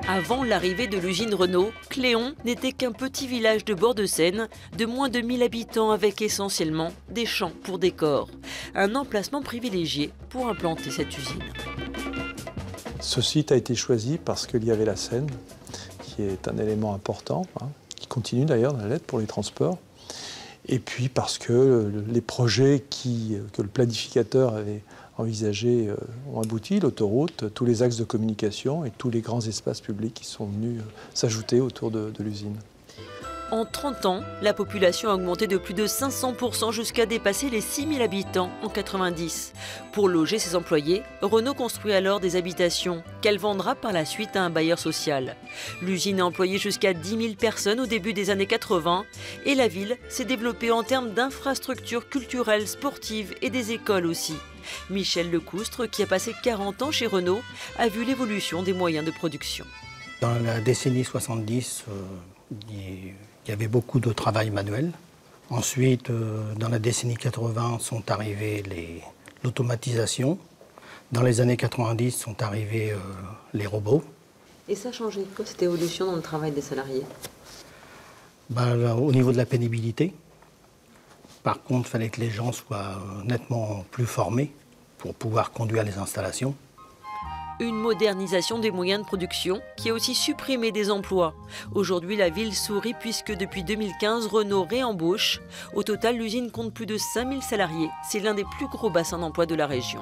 Avant l'arrivée de l'usine Renault, Cléon n'était qu'un petit village de bord de Seine de moins de 1000 habitants avec essentiellement des champs pour décor. Un emplacement privilégié pour implanter cette usine. Ce site a été choisi parce qu'il y avait la Seine, qui est un élément important, qui continue d'ailleurs dans la lettre pour les transports. Et puis parce que les projets que le planificateur avait envisagés ont abouti, l'autoroute, tous les axes de communication et tous les grands espaces publics qui sont venus s'ajouter autour de l'usine. En 30 ans, la population a augmenté de plus de 500% jusqu'à dépasser les 6000 habitants en 90. Pour loger ses employés, Renault construit alors des habitations qu'elle vendra par la suite à un bailleur social. L'usine a employé jusqu'à 10 000 personnes au début des années 80 et la ville s'est développée en termes d'infrastructures culturelles, sportives et des écoles aussi. Michel Lecoustre, qui a passé 40 ans chez Renault, a vu l'évolution des moyens de production. Dans la décennie 70, il y avait beaucoup de travail manuel. Ensuite, dans la décennie 80, sont arrivées l'automatisation. Dans les années 90, sont arrivés les robots. Et ça a changé quoi, cette évolution dans le travail des salariés? Au niveau de la pénibilité. Par contre, il fallait que les gens soient nettement plus formés pour pouvoir conduire les installations. Une modernisation des moyens de production qui a aussi supprimé des emplois. Aujourd'hui, la ville sourit puisque depuis 2015, Renault réembauche. Au total, l'usine compte plus de 5000 salariés. C'est l'un des plus gros bassins d'emploi de la région.